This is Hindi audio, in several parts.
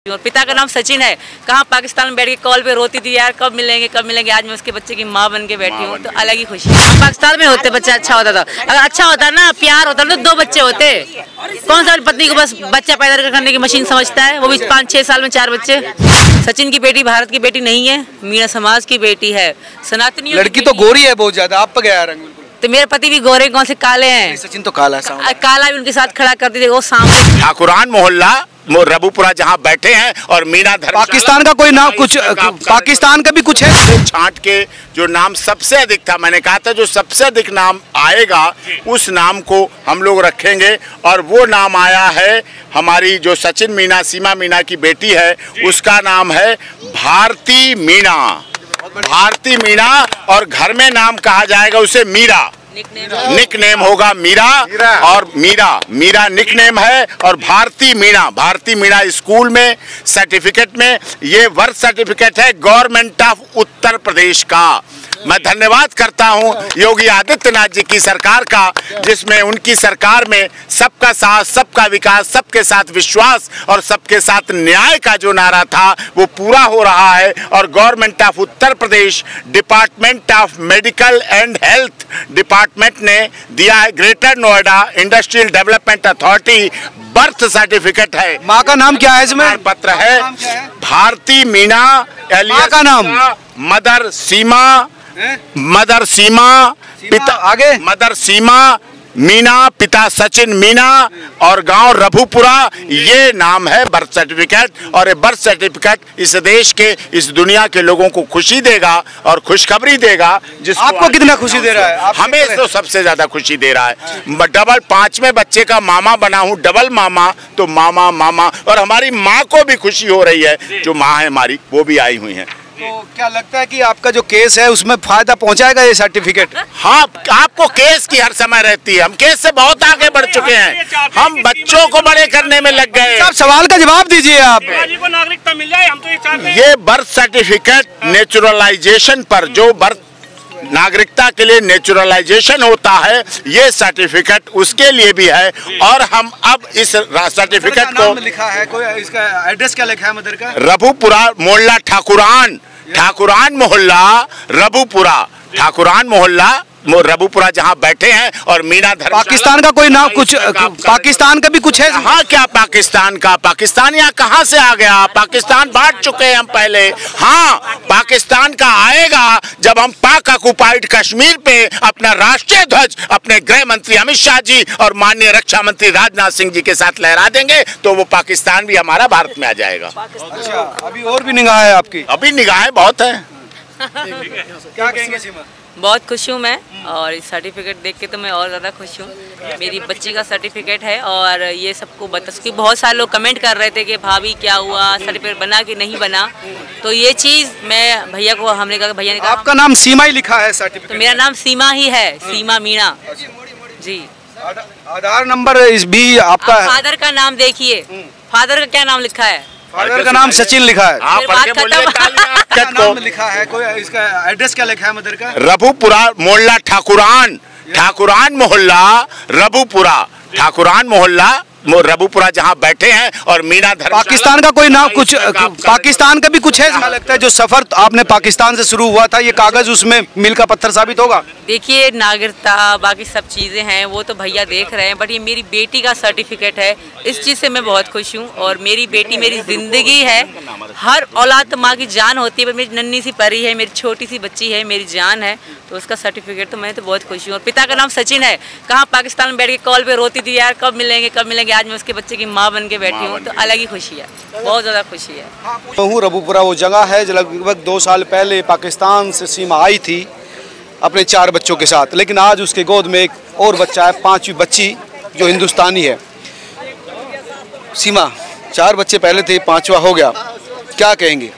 और पिता का नाम सचिन है। कहाँ पाकिस्तान में बैठ के कॉल पे रोती थी, यार कब मिलेंगे। आज मैं उसके बच्चे की माँ बन के बैठी हूँ, तो अलग ही खुशी है। पाकिस्तान में होते बच्चा अच्छा होता था, अगर अच्छा होता ना, प्यार होता तो 2 बच्चे होते। कौन सा पत्नी को बस बच्चा पैदा करने की मशीन समझता है, वो भी 5-6 साल में 4 बच्चे। सचिन की बेटी भारत की बेटी नहीं है, मीणा समाज की बेटी है, सनातनी लड़की तो गोरी है बहुत ज्यादा, आप पे गया रंग। तो मेरे पति भी गोरे, कौन से काले हैं। सचिन तो काला है, काला भी उनके साथ खड़ा करते थे वो सामने। ठाकुरान मोहल्ला रबुपुरा जहाँ बैठे हैं और मीना धर्मशाला। पाकिस्तान का कोई नाम कुछ, पाकिस्तान का भी कुछ है। छांट के जो नाम सबसे अधिक था, मैंने कहा था जो सबसे अधिक नाम आएगा उस नाम को हम लोग रखेंगे, और वो नाम आया है हमारी जो सचिन मीना, सीमा मीना की बेटी है, उसका नाम है भारती मीना। भारती मीना, और घर में नाम कहा जाएगा उसे मीरा, निक नेम होगा मीरा, और मीरा निक नेम है, और भारती मीणा स्कूल में सर्टिफिकेट में, ये बर्थ सर्टिफिकेट है गवर्नमेंट ऑफ उत्तर प्रदेश का। मैं धन्यवाद करता हूं योगी आदित्यनाथ जी की सरकार का, जिसमें उनकी सरकार में सबका साथ, सबका विकास, सबके साथ विश्वास और सबके साथ न्याय का जो नारा था वो पूरा हो रहा है। और government of Uttar Pradesh, department of medical and health department ने दिया है, greater Noida industrial development authority birth certificate है। माँ का नाम क्या है इसमें? पत्र है भारती मीना, माँ का नाम मदर सीमा, पिता आगे मदर सीमा मीना, पिता सचिन मीना, और गांव रबुपुरा, ये नाम है बर्थ सर्टिफिकेट। और ये बर्थ सर्टिफिकेट इस देश के, इस दुनिया के लोगों को खुशी देगा और खुशखबरी देगा। जिसको आपको कितना खुशी दे रहा है? हमें तो सबसे ज्यादा खुशी दे रहा है। डबल 5वें बच्चे का मामा बना हूँ, डबल मामा, तो मामा, और हमारी माँ को भी खुशी हो रही है, जो माँ है हमारी वो भी आई हुई है। तो क्या लगता है कि आपका जो केस है उसमें फायदा पहुंचाएगा ये सर्टिफिकेट? हाँ, आपको केस की हर समय रहती है, हम केस से बहुत आगे बढ़ चुके हैं, हम बच्चों को बड़े करने में लग गए। आप सवाल का जवाब दीजिए। आप को नागरिकता मिल जाए, हम तो ये चाहते हैं। ये बर्थ सर्टिफिकेट नेचुरलाइजेशन पर, जो बर्थ नागरिकता के लिए नेचुरलाइजेशन होता है, ये सर्टिफिकेट उसके लिए भी है। और हम अब इस सर्टिफिकेट को लिखा है, कोई इसका एड्रेस क्या लिखा है मदर का? रबुपुरा मोहल्ला, ठाकुरान मोहल्ला रबुपुरा, ठाकुरान मोहल्ला रबुपुरा जहाँ बैठे हैं, और मीना धर्मशाला। पाकिस्तान का कोई नाम कुछ, पाकिस्तान का भी कुछ है? हाँ, क्या पाकिस्तान का? पाकिस्तान यहाँ कहाँ से आ गया? पाकिस्तान बांट चुके हैं हम पहले। हाँ, पाकिस्तान का आएगा जब हम पाक ऑक्युपाइड कश्मीर पे अपना राष्ट्रीय ध्वज अपने गृह मंत्री अमित शाह जी और माननीय रक्षा मंत्री राजनाथ सिंह जी के साथ लहरा देंगे, तो वो पाकिस्तान भी हमारा भारत में आ जाएगा। अच्छा, अभी और भी निगाह है आपकी? अभी निगाहें बहुत है। क्या कहेंगे सीमा? बहुत खुश हूँ मैं, और इस सर्टिफिकेट देख के तो मैं और ज़्यादा खुश हूँ। मेरी बच्ची का सर्टिफिकेट है, और ये सबको बता, क्योंकि बहुत सारे लोग कमेंट कर रहे थे कि भाभी क्या हुआ, सर्टिफिकेट बना कि नहीं बना। तो ये चीज़ मैं भैया को, हमने कहा, भैया ने कहा आपका नाम सीमा ही लिखा है सर्टिफिकेट? तो मेरा नाम सीमा ही है, सीमा मीणा जी। आधार नंबर इस भी आपका? फादर का नाम देखिए, फादर का क्या नाम लिखा है? फादर का नाम सचिन लिखा है। क्या नाम लिखा है, कोई इसका एड्रेस क्या लिखा है मदर का? रबुपुरा मोहल्ला, ठाकुरान मोहल्ला रबुपुरा, ठाकुरान मोहल्ला रबुपुरा जहाँ बैठे हैं, और मीना धर्मशाला। पाकिस्तान का कोई नाम कुछ, पाकिस्तान का भी कुछ है? लगता है जो सफर आपने पाकिस्तान से शुरू हुआ था, ये कागज उसमें मील का पत्थर साबित होगा? देखिए, नागरिकता बाकी सब चीज़ें हैं, वो तो भैया देख रहे हैं, बट ये मेरी बेटी का सर्टिफिकेट है, इस चीज़ से मैं बहुत खुश हूँ। और मेरी बेटी मेरी ज़िंदगी है। हर औलाद तो माँ की जान होती है, पर मेरी नन्ही सी परी है, मेरी छोटी सी बच्ची है, मेरी जान है, तो उसका सर्टिफिकेट तो मैं तो बहुत खुश हूँ। और पिता का नाम सचिन है। कहाँ पाकिस्तान में बैठ के कॉल पे रोती थी, यार कब मिलेंगे। आज मैं उसके बच्चे की माँ बन के बैठी हूँ, तो अलग ही खुशी है, बहुत ज़्यादा खुशी है। रबुपुरा वो जगह है जो लगभग 2 साल पहले पाकिस्तान से सीमा आई थी अपने 4 बच्चों के साथ, लेकिन आज उसके गोद में एक और बच्चा है, 5वीं बच्ची जो हिंदुस्तानी है। सीमा, 4 बच्चे पहले थे, 5वां हो गया, क्या कहेंगे?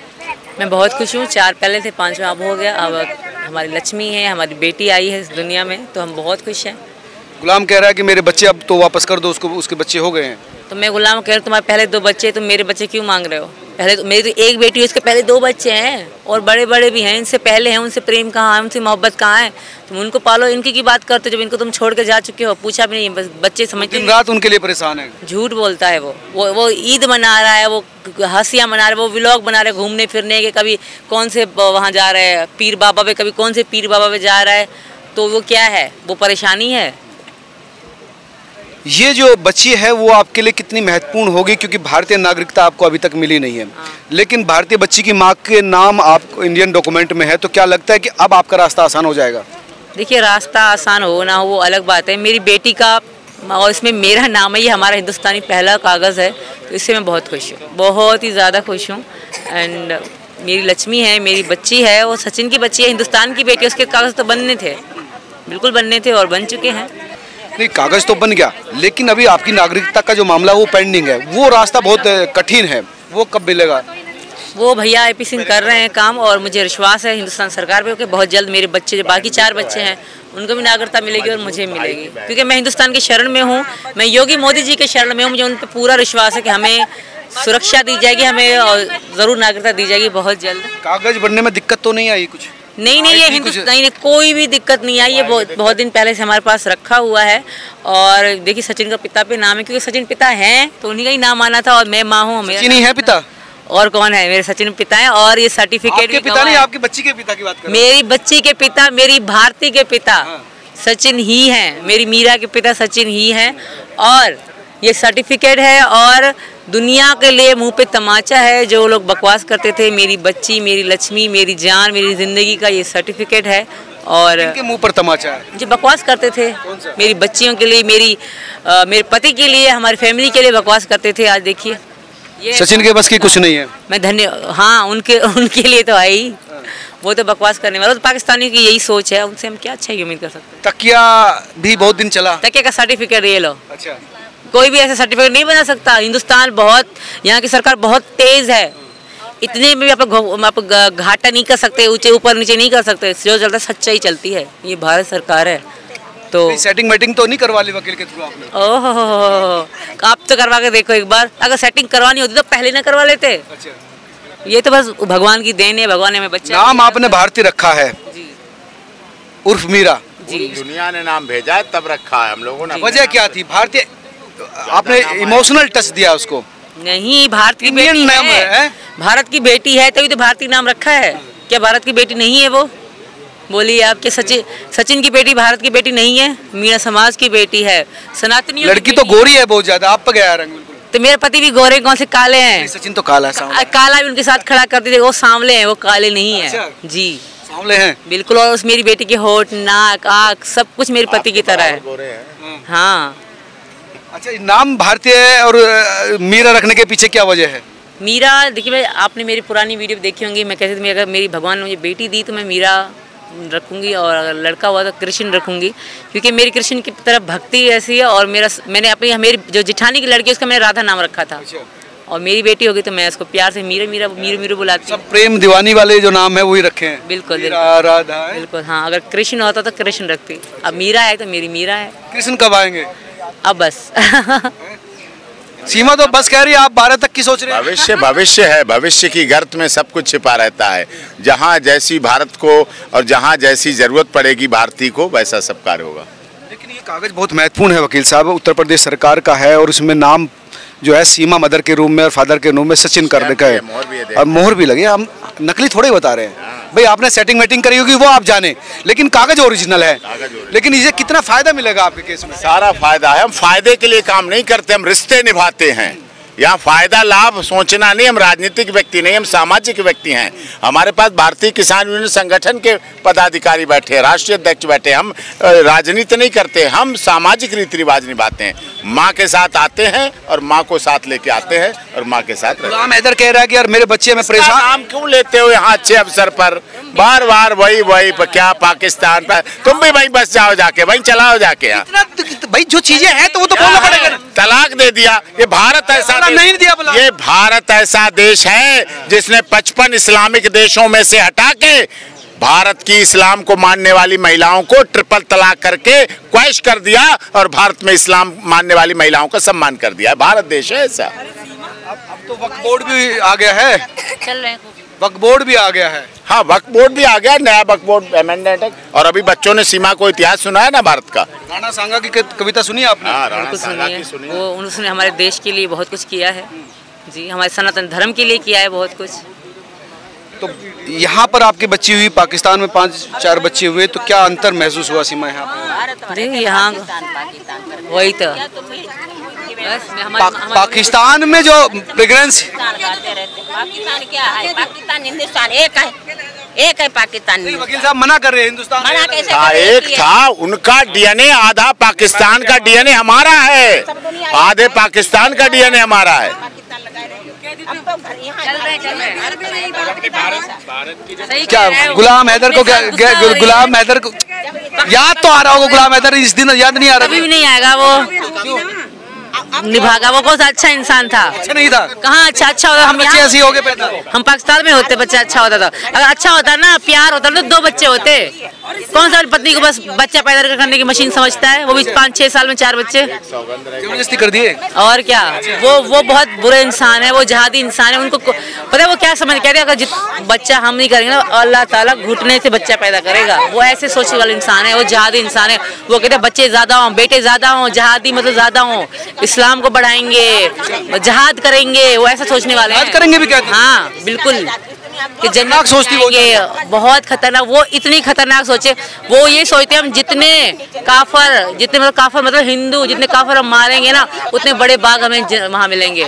मैं बहुत खुश हूँ। 4 पहले थे, 5वां अब हो गया। अब हमारी लक्ष्मी है, हमारी बेटी आई है इस दुनिया में, तो हम बहुत खुश हैं। गुलाम कह रहा है कि मेरे बच्चे अब तो वापस कर दो उसको, उसके बच्चे हो गए हैं। तो मैं गुलाम कह रहा हूँ, तुम्हारे पहले 2 बच्चे, तुम मेरे बच्चे क्यों मांग रहे हो? पहले तो मेरी तो एक बेटी है, उसके पहले 2 बच्चे हैं और बड़े बड़े भी हैं, इनसे पहले हैं। उनसे प्रेम कहाँ है, उनसे मोहब्बत कहाँ है? तुम उनको पालो, इनकी की बात करते हो जब इनको तुम छोड़ के जा चुके हो। पूछा भी नहीं, बस बच्चे समझते दिन रात उनके लिए परेशान है। झूठ बोलता है वो ईद मना रहा है, वो हंसियाँ मना रहा है, वो व्लॉग बना रहे घूमने फिरने के, कभी कौन से वहाँ जा रहे हैं पीर बाबा पे, कभी कौन से पीर बाबा पे जा रहा है। तो वो क्या है, वो परेशानी है। ये जो बच्ची है वो आपके लिए कितनी महत्वपूर्ण होगी, क्योंकि भारतीय नागरिकता आपको अभी तक मिली नहीं है, लेकिन भारतीय बच्ची की माँ के नाम आपको इंडियन डॉक्यूमेंट में है, तो क्या लगता है कि अब आपका रास्ता आसान हो जाएगा? देखिए, रास्ता आसान हो ना हो वो अलग बात है। मेरी बेटी का और इसमें मेरा नाम है, ये हमारा हिंदुस्तानी पहला कागज़ है, तो इससे मैं बहुत खुश हूँ, बहुत ही ज़्यादा खुश हूँ। एंड मेरी लक्ष्मी है, मेरी बच्ची है, वो सचिन की बच्ची है, हिंदुस्तान की बेटी, उसके कागज़ तो बनने थे, बिल्कुल बनने थे और बन चुके हैं। नहीं, कागज़ तो बन गया, लेकिन अभी आपकी नागरिकता का जो मामला वो पेंडिंग है, वो रास्ता बहुत कठिन है, वो कब मिलेगा? वो भैया AP सिंह कर रहे हैं काम, और मुझे विश्वास है हिंदुस्तान सरकार पे कि बहुत जल्द मेरे बच्चे जो बाकी 4 बच्चे हैं उनको भी नागरिकता मिलेगी और मुझे मिलेगी, क्योंकि मैं हिंदुस्तान के शरण में हूँ, मैं योगी मोदी जी के शरण में हूँ। मुझे उन पर पूरा विश्वास है कि हमें सुरक्षा दी जाएगी, हमें और ज़रूर नागरिकता दी जाएगी बहुत जल्द। कागज़ बनने में दिक्कत तो नहीं आई कुछ? नहीं, ये हिंदुस्तान नहीं, कोई भी दिक्कत नहीं आई। ये बहुत दिन पहले से हमारे पास रखा हुआ है। और देखिए, सचिन का पिता पे नाम है, क्योंकि सचिन पिता हैं तो उन्हीं का ही नाम आना था, और मैं माँ हूँ। सचिन ही है पिता? और कौन है? मेरे सचिन पिता है, और ये सर्टिफिकेट भी पिता नहीं, आपकी बच्ची के पिता की बात कर रहा हूं। मेरी बच्ची के पिता, मेरी भारती के पिता सचिन ही हैं, मेरी मीरा के पिता सचिन ही हैं, और ये सर्टिफिकेट है। और दुनिया के लिए मुंह पे तमाचा है जो लोग बकवास करते थे, मेरी बच्ची, मेरी लक्ष्मी, मेरी जान, मेरी ज़िंदगी का ये सर्टिफिकेट है। और इनके मुंह पर तमाचा है जो बकवास करते थे मेरी बच्चियों के लिए, मेरे पति के लिए, हमारी फैमिली के लिए बकवास करते थे, आज देखिए सचिन के बस की कुछ नहीं है। मैं हाँ, उनके लिए तो है ही, वो तो बकवास करने वाला। तो पाकिस्तानी की यही सोच है, उनसे हम क्या अच्छा ही उम्मीद कर सकते हैं। तकिया भी बहुत दिन चला। तकिया का सर्टिफिकेट ये लो। अच्छा, कोई भी ऐसा सर्टिफिकेट नहीं बना सकता। हिंदुस्तान बहुत, यहाँ की सरकार बहुत तेज है, इतने में भी आप घाटा नहीं कर सकते, ऊपर नीचे नहीं कर सकते, जो चलता सच्चाई चलती है। ये भारत सरकार है। तो सेटिंग मेटिंग तो नहीं करवा ली वकील के थ्रू आपने? ओहो, आप तो करवा के देखो एक बार। अगर सेटिंग करवानी होती तो पहले ना करवा लेते। अच्छा, ये तो बस भगवान की देन है, भगवान ने हमें बच्चा। नाम आपने भारती रखा है जी, उर्फ मीरा जी। दुनिया ने नाम भेजा है तब रखा है हम लोगों ने। वजह क्या थी? भारतीय, आपने इमोशनल टच दिया उसको। नहीं, भारत की इंडियन बेटी नाम है, भारत की बेटी है तभी तो भारतीय नाम रखा है। क्या भारत की बेटी नहीं है वो? बोलिए आप, कि सचिन की बेटी भारत की बेटी नहीं है? मीरा समाज की बेटी है, सनातनी लड़की तो गोरी है बहुत ज्यादा, आप पर गया रंग बिल्कुल। तो मेरे पति भी गोरे, कौन से काले हैं? सचिन तो काला है, काला भी उनके साथ खड़ा करते थे, वो सांवले हैं, वो काले नहीं है। अच्छा। जी, सांवले हैं बिल्कुल। और उस मेरी बेटी के होठ, नाक, आँख सब कुछ मेरे पति की तरह है। हाँ। अच्छा, नाम भारतीय और मीरा रखने के पीछे क्या वजह है? मीरा, देखिए, आपने मेरी पुरानी वीडियो देखी होंगी, मैं कहती थी अगर मेरी भगवान ने मुझे बेटी दी तो मैं मीरा रखूंगी, और अगर लड़का हुआ तो कृष्ण रखूंगी, क्योंकि मेरी कृष्ण की तरफ भक्ति ऐसी है। और मैंने मेरी जो जिठानी की लड़की है उसका मैंने राधा नाम रखा था। अच्छा। और मेरी बेटी होगी तो मैं उसको प्यार से मीरा मीरा मीरू मीरू बुलाती हूँ। सब प्रेम दीवानी वाले जो नाम है वही रखे हैं। बिल्कुल, राधा है। बिल्कुल। हाँ, अगर कृष्ण होता तो कृष्ण रखती। अब मीरा है तो मेरी मीरा है। कृष्ण कब आएंगे? अब बस सीमा तो बस कह रही है, आप 12 तक की सोच रहे हैं? भविष्य है, भविष्य की गर्त में सब कुछ छिपा रहता है। जहाँ जैसी भारत को और जहाँ जैसी जरूरत पड़ेगी भारतीय को, वैसा सब कार्य होगा। लेकिन ये कागज बहुत महत्वपूर्ण है वकील साहब, उत्तर प्रदेश सरकार का है, और उसमें नाम जो है सीमा मदर के रूम में और फादर के रूम में सचिन कर रखा है, और मोहर भी लगे। हम नकली थोड़े बता रहे हैं भाई, आपने सेटिंग मेटिंग करी होगी वो आप जाने, लेकिन कागज ओरिजिनल है। लेकिन इसे कितना फायदा मिलेगा आपके केस में? सारा फायदा है। हम फायदे के लिए काम नहीं करते, हम रिश्ते निभाते हैं। यहाँ फायदा लाभ सोचना नहीं, हम राजनीतिक व्यक्ति नहीं, हम सामाजिक व्यक्ति हैं। हमारे पास भारतीय किसान यूनियन संगठन के पदाधिकारी बैठे हैं, राष्ट्रीय अध्यक्ष बैठे हैं। हम राजनीति नहीं करते, हम सामाजिक रीति रिवाज निभाते हैं। माँ के साथ आते हैं और माँ को साथ लेके आते हैं और माँ के साथ। गुलाम हैदर कह रहा है कि यार मेरे बच्चे में परेशान। नाम क्यों लेते हो यहाँ अच्छे अवसर पर? बार बार वही क्या पाकिस्तान पर? तुम भी वहीं बस जाओ, जाके वहीं चलाओ जाके। भाई जो चीजें हैं तो वो तो बोलना पड़ेगा। तलाक दे दिया। ये भारत ऐसा नहीं दिया, ये भारत ऐसा देश है जिसने 55 इस्लामिक देशों में से हटा के भारत की इस्लाम को मानने वाली महिलाओं को ट्रिपल तलाक करके क्वैश कर दिया, और भारत में इस्लाम मानने वाली महिलाओं का सम्मान कर दिया। भारत देश है ऐसा। तो वक्फ बोर्ड भी आ गया है, चल रहे हैं। वक्फ बोर्ड भी आ गया है। हाँ, वक्फ बोर्ड भी आ गया, नया वक्फ बोर्ड अमेंडमेंट है। और अभी बच्चों ने सीमा को इतिहास सुना है ना भारत का। राणा सांगा की कविता सुनी आपने? हाँ, राणा बिल्कुल सांगा सुनिए, की सुनी। वो उन्होंने हमारे देश के लिए बहुत कुछ किया है जी, हमारे सनातन धर्म के लिए किया है बहुत कुछ। तो यहाँ पर आपकी बच्ची हुई, पाकिस्तान में 5-4 बच्चे हुए, तो क्या अंतर महसूस हुआ सीमा यहाँ पर? जी यहाँ वही तो बस पाकिस्तान में जो प्रेगनेंसी, पाकिस्तान क्या है? पाकिस्तान हिंदुस्तान एक है पाकिस्तान में। वकील साहब मना कर रहे हैं हिंदुस्तान मना कैसे हाँ, करें? एक था उनका डीएनए, आधा पाकिस्तान का डीएनए हमारा है, आधे पाकिस्तान का डीएनए हमारा है। क्या गुलाम हैदर को, क्या गुलाम हैदर को याद तो आ रहा होगा? गुलाम हैदर इस दिन याद नहीं आ रहा? कभी भी नहीं आएगा वो, निभागा। वो कौन सा अच्छा इंसान था? अच्छा नहीं था। कहाँ अच्छा होता? हम बच्चे ऐसे ही हो गए पैदा। हम पाकिस्तान में होते, बच्चा अच्छा होता था। अगर अच्छा होता ना, प्यार होता तो 2 बच्चे होते। कौन सा पत्नी को बस बच्चा पैदा करने की मशीन समझता है? वो भी 5-6 साल में 4 बच्चे जबरदस्ती कर दिए। और क्या, वो बहुत बुरे इंसान है, वो जहादी इंसान है। उनको पता है वो क्या समझ, कहते हैं अगर बच्चा हम नहीं करेंगे ना, अल्लाह ताला घुटने से बच्चा पैदा करेगा। वो ऐसे सोचने वाला इंसान है, वो जहादी इंसान है। वो कहते हैं बच्चे ज्यादा हों, बेटे ज्यादा हों, जहादी मतलब ज्यादा हों, इस्लाम को बढ़ाएंगे, जहाद करेंगे, वो ऐसा सोचने वाले हैं। करेंगे भी कहते हैं। हाँ बिल्कुल, कि जन्नत सोचती वो बहुत खतरनाक। वो इतनी खतरनाक सोचे, वो ये सोचते हैं हम जितने काफर मतलब हिंदू जितने काफर हम मारेंगे ना, उतने बड़े बाग हमें वहाँ मिलेंगे।